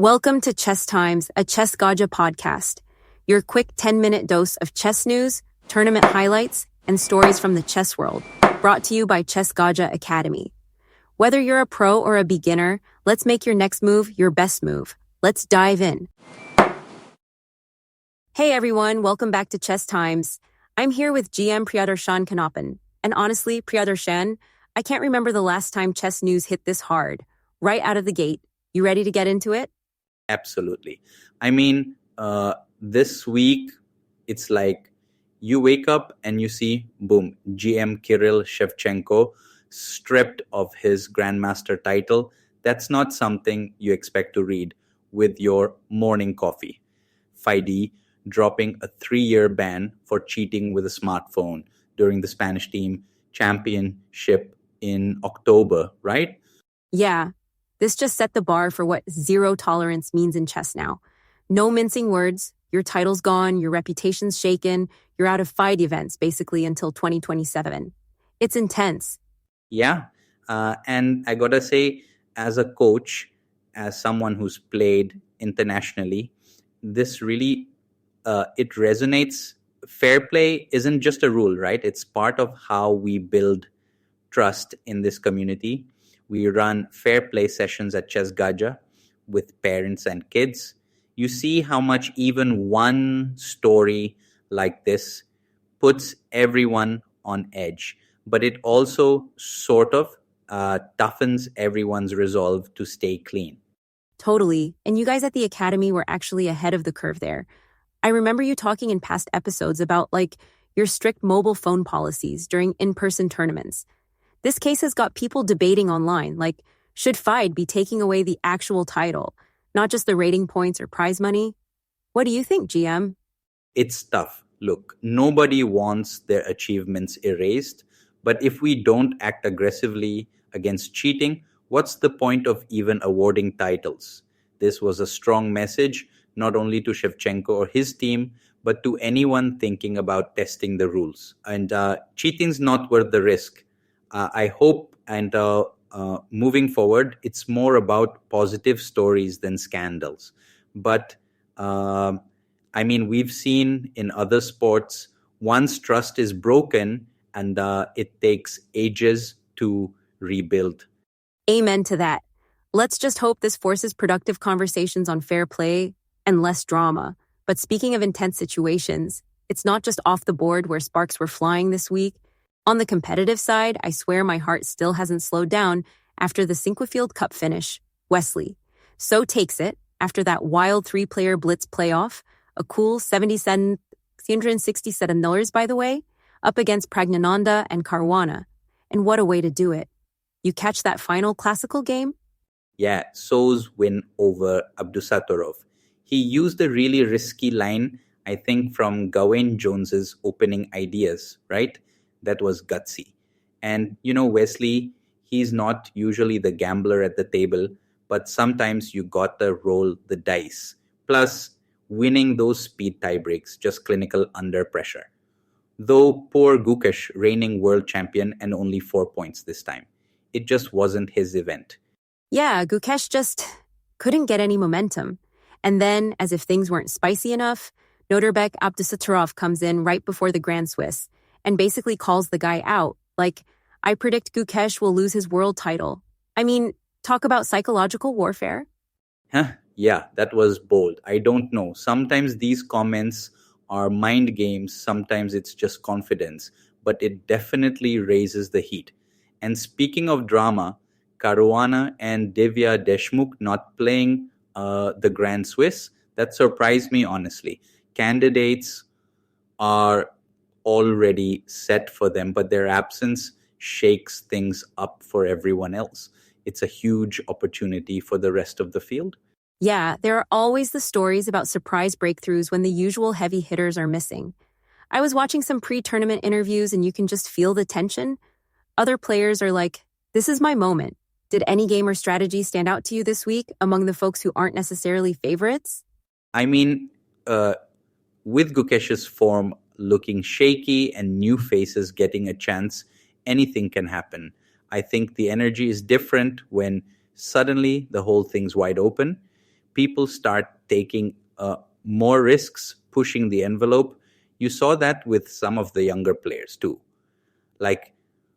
Welcome to Chess Times, a Chess Gaja podcast. Your quick 10-minute dose of chess news, tournament highlights, and stories from the chess world, brought to you by Chess Gaja Academy. Whether you're a pro or a beginner, let's make your next move your best move. Let's dive in. Hey everyone, welcome back to Chess Times. I'm here with GM Priyadarshan Kanapan. And honestly, Priyadarshan, I can't remember the last time chess news hit this hard. Right out of the gate. You ready to get into it? Absolutely. I mean, this week, it's like you wake up and you see, boom, GM Kirill Shevchenko stripped of his Grandmaster title. That's not something you expect to read with your morning coffee. FIDE dropping a 3-year ban for cheating with a smartphone during the Spanish team championship in October, right? Yeah. This just set the bar for what zero tolerance means in chess now. No mincing words, your title's gone, your reputation's shaken, you're out of FIDE events basically until 2027. It's intense. Yeah, and I gotta say, as a coach, as someone who's played internationally, this really, it resonates. Fair play isn't just a rule, right? It's part of how we build trust in this community. We run fair play sessions at Chess Gaja with parents and kids. You see how much even one story like this puts everyone on edge, but it also sort of toughens everyone's resolve to stay clean. Totally. And you guys at the Academy were actually ahead of the curve there. I remember you talking in past episodes about your strict mobile phone policies during in-person tournaments. This case has got people debating online, should FIDE be taking away the actual title, not just the rating points or prize money? What do you think, GM? It's tough. Look, nobody wants their achievements erased, but if we don't act aggressively against cheating, what's the point of even awarding titles? This was a strong message, not only to Shevchenko or his team, but to anyone thinking about testing the rules. And cheating's not worth the risk. I hope and moving forward, it's more about positive stories than scandals. But we've seen in other sports, once trust is broken and it takes ages to rebuild. Amen to that. Let's just hope this forces productive conversations on fair play and less drama. But speaking of intense situations, it's not just off the board where sparks were flying this week. On the competitive side, I swear my heart still hasn't slowed down after the Sinquefield Cup finish. Wesley So takes it after that wild 3-player blitz playoff, a cool 367 millers, by the way, up against Pragnananda and Caruana. And what a way to do it. You catch that final classical game? Yeah, So's win over Abdusattorov. He used a really risky line, I think, from Gawain Jones's opening ideas, right? That was gutsy. And, Wesley, he's not usually the gambler at the table, but sometimes you gotta roll the dice. Plus, winning those speed tiebreaks, just clinical under pressure. Though poor Gukesh, reigning world champion, and only 4 points this time. It just wasn't his event. Yeah, Gukesh just couldn't get any momentum. And then, as if things weren't spicy enough, Noterbek Abdusattorov comes in right before the Grand Swiss and basically calls the guy out. I predict Gukesh will lose his world title. I mean, talk about psychological warfare. Yeah, that was bold. I don't know. Sometimes these comments are mind games. Sometimes it's just confidence. But it definitely raises the heat. And speaking of drama, Caruana and Divya Deshmukh not playing the Grand Swiss, that surprised me, honestly. Candidates are already set for them, but their absence shakes things up for everyone else. It's a huge opportunity for the rest of the field. Yeah, there are always the stories about surprise breakthroughs when the usual heavy hitters are missing. I was watching some pre-tournament interviews and you can just feel the tension. Other players are like, this is my moment. Did any game or strategy stand out to you this week among the folks who aren't necessarily favorites? With Gukesh's form looking shaky and new faces getting a chance, anything can happen. I think the energy is different when suddenly the whole thing's wide open. people start taking more risks, pushing the envelope. You saw that with some of the younger players too, like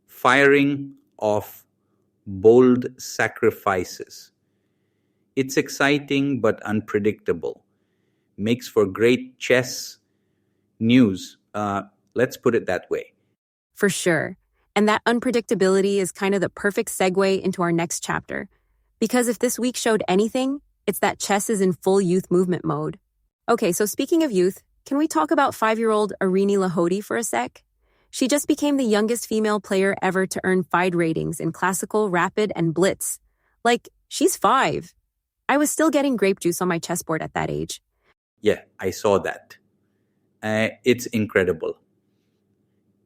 firing off bold sacrifices. It's exciting but unpredictable. Makes for great chess news. Let's put it that way. For sure. And that unpredictability is kind of the perfect segue into our next chapter. Because if this week showed anything, it's that chess is in full youth movement mode. Okay, so speaking of youth, can we talk about 5-year-old Arini Lahoti for a sec? She just became the youngest female player ever to earn FIDE ratings in classical, rapid, and blitz. Like, she's 5. I was still getting grape juice on my chessboard at that age. Yeah, I saw that. It's incredible.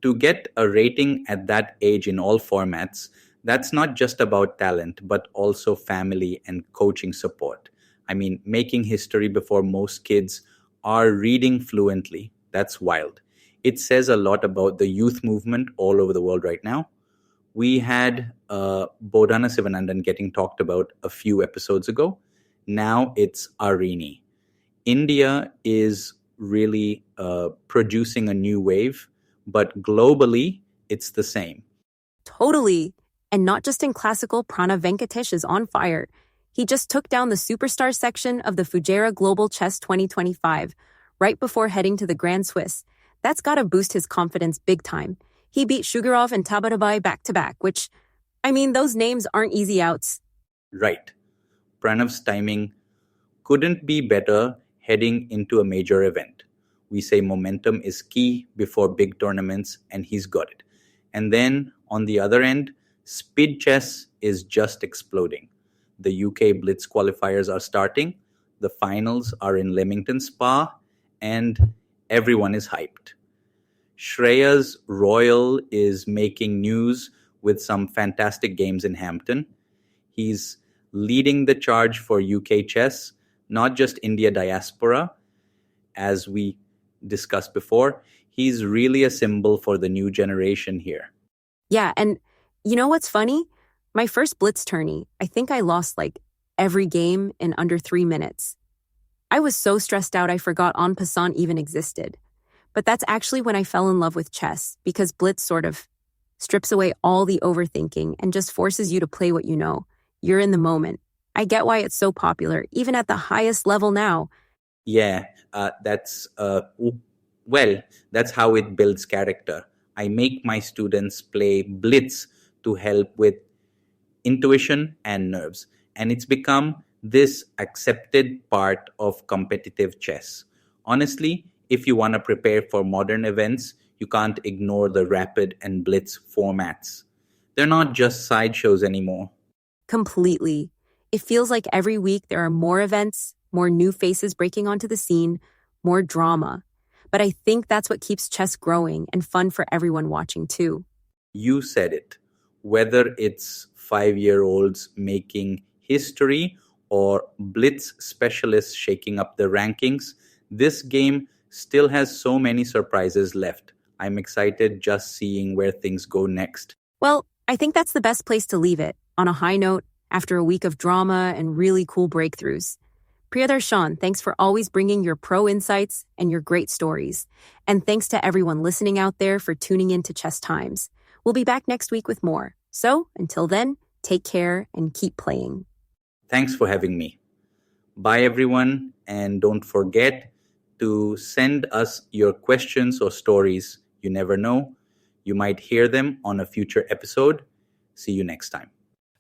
To get a rating at that age in all formats, that's not just about talent, but also family and coaching support. I mean, making history before most kids are reading fluently. That's wild. It says a lot about the youth movement all over the world right now. We had Bodhana Sivanandan getting talked about a few episodes ago. Now it's Arini. India is really producing a new wave, but globally, it's the same. Totally. And not just in classical, Pranav Venkatesh is on fire. He just took down the superstar section of the Fujairah Global Chess 2025 right before heading to the Grand Swiss. That's gotta boost his confidence big time. He beat Shugarov and Tabatabai back-to-back, which, I mean, those names aren't easy outs. Right. Pranav's timing couldn't be better heading into a major event. We say momentum is key before big tournaments, and he's got it. And then, on the other end, speed chess is just exploding. The UK Blitz qualifiers are starting, the finals are in Leamington Spa, and everyone is hyped. Shreya's Royal is making news with some fantastic games in Hampton. He's leading the charge for UK chess, not just India diaspora, as we discussed before. He's really a symbol for the new generation here. Yeah, and you know what's funny? My first Blitz tourney, I think I lost like every game in under 3 minutes. I was so stressed out I forgot en passant even existed. But that's actually when I fell in love with chess, because Blitz sort of strips away all the overthinking and just forces you to play what you know. You're in the moment. I get why it's so popular, even at the highest level now. Yeah, that's how it builds character. I make my students play Blitz to help with intuition and nerves. And it's become this accepted part of competitive chess. Honestly, if you want to prepare for modern events, you can't ignore the rapid and blitz formats. They're not just sideshows anymore. Completely. It feels like every week there are more events, more new faces breaking onto the scene, more drama. But I think that's what keeps chess growing and fun for everyone watching too. You said it. Whether it's 5-year-olds making history or blitz specialists shaking up the rankings, this game still has so many surprises left. I'm excited just seeing where things go next. Well, I think that's the best place to leave it, on a high note, after a week of drama and really cool breakthroughs. Priyadarshan, thanks for always bringing your pro insights and your great stories. And thanks to everyone listening out there for tuning in to Chess Times. We'll be back next week with more. So, until then, take care and keep playing. Thanks for having me. Bye, everyone, and don't forget to send us your questions or stories. You never know. You might hear them on a future episode. See you next time.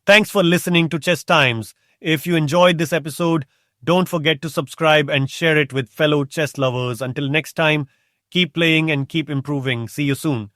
Thanks for listening to Chess Times. If you enjoyed this episode, don't forget to subscribe and share it with fellow chess lovers. Until next time, keep playing and keep improving. See you soon.